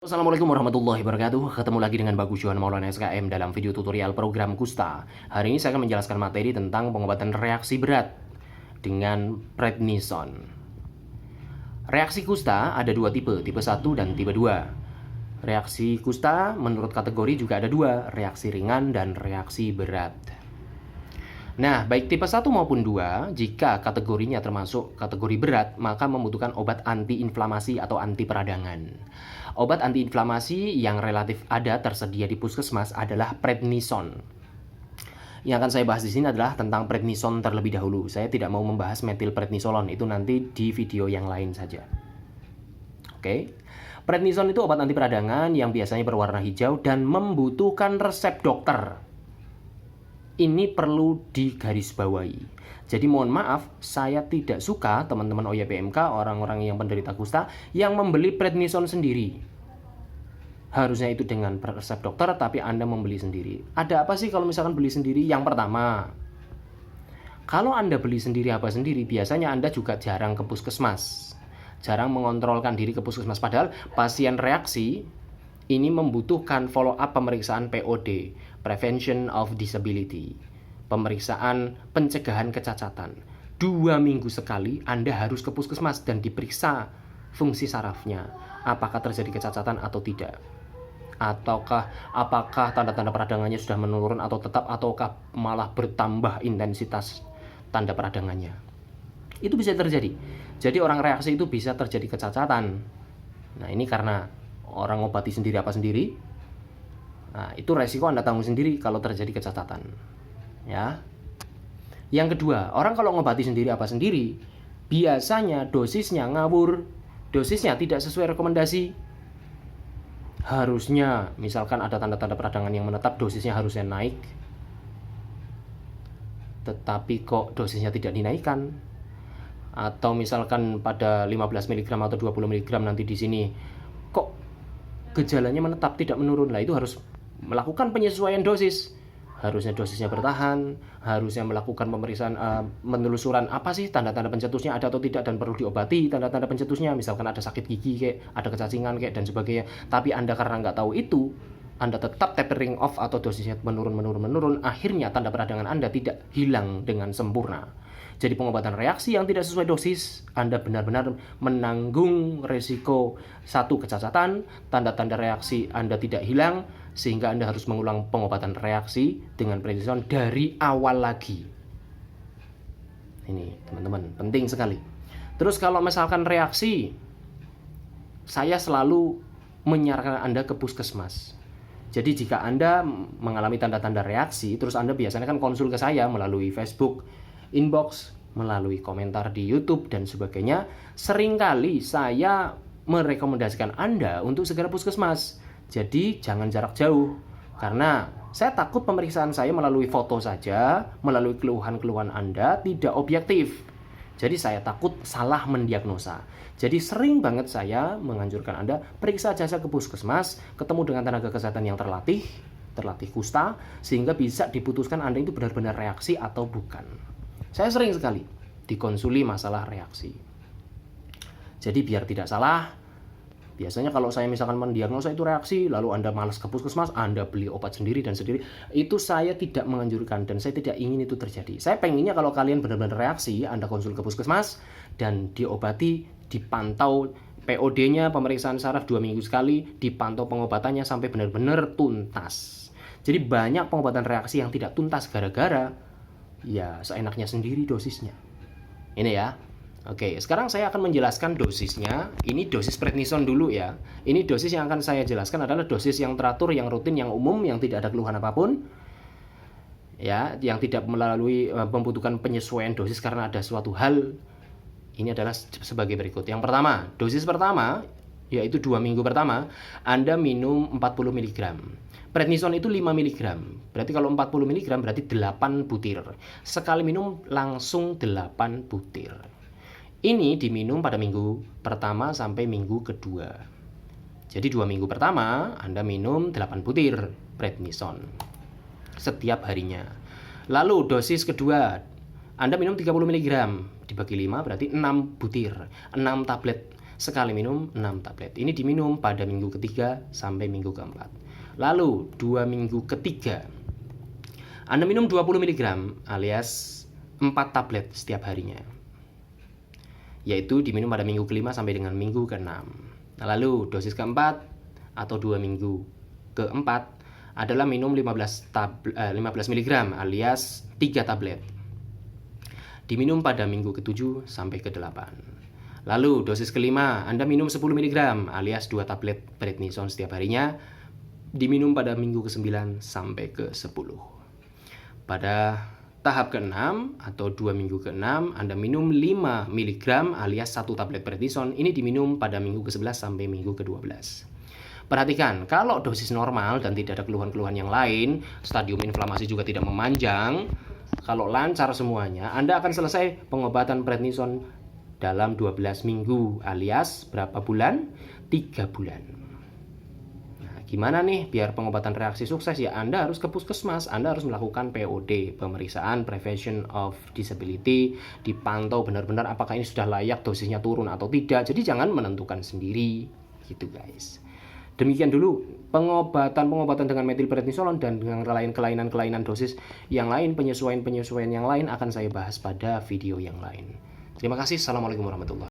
Assalamualaikum warahmatullahi wabarakatuh. Ketemu lagi dengan Bagus Johan Maulana SKM dalam video tutorial program Kusta. Hari ini saya akan menjelaskan materi tentang pengobatan reaksi berat dengan prednison. Reaksi kusta ada dua tipe 1 dan tipe 2. Reaksi kusta menurut kategori juga ada dua, reaksi ringan dan reaksi berat. Nah, baik tipe 1 maupun 2, jika kategorinya termasuk kategori berat, maka membutuhkan obat antiinflamasi atau anti peradangan. Obat antiinflamasi yang relatif ada tersedia di puskesmas adalah prednison. Yang akan saya bahas di sini adalah tentang prednison terlebih dahulu. Saya tidak mau membahas metilprednisolon, itu nanti di video yang lain saja. Oke. Prednison itu obat anti peradangan yang biasanya berwarna hijau dan membutuhkan resep dokter. Ini perlu digarisbawahi. Jadi mohon maaf, saya tidak suka teman-teman OYPMK, orang-orang yang penderita kusta, yang membeli prednison sendiri. Harusnya itu dengan resep dokter, tapi Anda membeli sendiri. Ada apa sih kalau misalkan beli sendiri? Yang pertama, kalau Anda beli sendiri apa sendiri, biasanya Anda juga jarang ke puskesmas. Jarang mengontrolkan diri ke puskesmas. Padahal pasien reaksi ini membutuhkan follow up pemeriksaan POD, Prevention of Disability, pemeriksaan pencegahan kecacatan. 2 minggu sekali Anda harus ke puskesmas dan diperiksa fungsi sarafnya, apakah terjadi kecacatan atau tidak, ataukah apakah tanda-tanda peradangannya sudah menurun atau tetap, ataukah malah bertambah intensitas tanda peradangannya. Itu bisa terjadi. Jadi orang reaksi itu bisa terjadi kecacatan. Nah, ini karena orang ngobati sendiri apa sendiri. Nah, itu resiko Anda tanggung sendiri kalau terjadi kecacatan. Ya. Yang kedua, orang kalau ngobati sendiri apa sendiri, biasanya dosisnya ngawur, dosisnya tidak sesuai rekomendasi. Harusnya, misalkan ada tanda-tanda peradangan yang menetap, dosisnya harusnya naik. Tetapi kok dosisnya tidak dinaikkan. Atau misalkan pada 15 mg atau 20 mg nanti di sini kok gejalanya menetap, tidak menurun. Lah itu harus melakukan penyesuaian dosis. Harusnya dosisnya bertahan, harusnya melakukan pemeriksaan penelusuran apa sih tanda-tanda pencetusnya ada atau tidak dan perlu diobati tanda-tanda pencetusnya. Misalkan ada sakit gigi kayak, ada kecacingan kayak dan sebagainya. Tapi Anda karena nggak tahu itu, Anda tetap tapering off atau dosisnya menurun, akhirnya tanda peradangan Anda tidak hilang dengan sempurna. Jadi pengobatan reaksi yang tidak sesuai dosis, Anda benar-benar menanggung risiko satu kecacatan, tanda-tanda reaksi Anda tidak hilang, sehingga Anda harus mengulang pengobatan reaksi dengan prednison dari awal lagi. Ini teman-teman, penting sekali. Terus kalau misalkan reaksi, saya selalu menyarankan Anda ke puskesmas. Jadi jika Anda mengalami tanda-tanda reaksi, terus Anda biasanya kan konsul ke saya melalui Facebook, inbox, melalui komentar di YouTube dan sebagainya, seringkali saya merekomendasikan Anda untuk segera puskesmas. Jadi jangan jarak jauh, karena saya takut pemeriksaan saya melalui foto saja, melalui keluhan-keluhan Anda tidak objektif. Jadi saya takut salah mendiagnosa. Jadi sering banget saya menganjurkan Anda periksa jasa ke puskesmas, ketemu dengan tenaga kesehatan yang terlatih kusta, sehingga bisa diputuskan Anda itu benar-benar reaksi atau bukan. Saya sering sekali dikonsuli masalah reaksi. Jadi biar tidak salah, biasanya kalau saya misalkan mendiagnosa itu reaksi, lalu Anda malas ke puskesmas, Anda beli obat sendiri dan sendiri, itu saya tidak menganjurkan dan saya tidak ingin itu terjadi. Saya pengennya kalau kalian benar-benar reaksi, Anda konsul ke puskesmas dan diobati, dipantau POD-nya, pemeriksaan saraf 2 minggu sekali, dipantau pengobatannya sampai benar-benar tuntas. Jadi banyak pengobatan reaksi yang tidak tuntas gara-gara ya seenaknya sendiri dosisnya. Ini ya. Oke, sekarang saya akan menjelaskan dosisnya. Ini dosis prednison dulu ya. Ini dosis yang akan saya jelaskan adalah dosis yang teratur, yang rutin, yang umum, yang tidak ada keluhan apapun. Ya, yang tidak melalui membutuhkan penyesuaian dosis karena ada suatu hal. Ini adalah sebagai berikut. Yang pertama, dosis pertama yaitu 2 minggu pertama Anda minum 40 mg. Prednison itu 5 mg. Berarti kalau 40 mg berarti 8 butir. Sekali minum langsung 8 butir. Ini diminum pada minggu pertama sampai minggu kedua. Jadi 2 minggu pertama Anda minum 8 butir prednison setiap harinya. Lalu dosis kedua Anda minum 30 mg. Dibagi 5 berarti 6 butir, 6 tablet sekali minum 6 tablet. Ini diminum pada minggu ketiga sampai minggu keempat. Lalu 2 minggu ketiga Anda minum 20 mg alias 4 tablet setiap harinya, yaitu diminum pada minggu kelima sampai dengan minggu ke-6. Lalu dosis keempat atau 2 minggu keempat adalah minum 15 mg alias 3 tablet, diminum pada minggu ke-7 sampai ke-8. Lalu dosis kelima Anda minum 10 mg alias 2 tablet prednison setiap harinya, diminum pada minggu ke-9 sampai ke-10. Pada tahap ke-6 atau 2 minggu ke-6 Anda minum 5 mg alias 1 tablet prednison, ini diminum pada minggu ke-11 sampai minggu ke-12. Perhatikan, kalau dosis normal dan tidak ada keluhan-keluhan yang lain, stadium inflamasi juga tidak memanjang, kalau lancar semuanya, Anda akan selesai pengobatan prednison dalam 12 minggu alias berapa bulan? 3 bulan. Nah, gimana nih biar pengobatan reaksi sukses? Ya, Anda harus ke puskesmas, Anda harus melakukan POD, pemeriksaan Prevention of Disability, dipantau benar-benar apakah ini sudah layak dosisnya turun atau tidak. Jadi jangan menentukan sendiri, gitu guys. Demikian dulu pengobatan dengan metilprednisolon, dan dengan kelainan dosis yang lain, penyesuaian yang lain akan saya bahas pada video yang lain. Terima kasih. Assalamualaikum warahmatullahi wabarakatuh.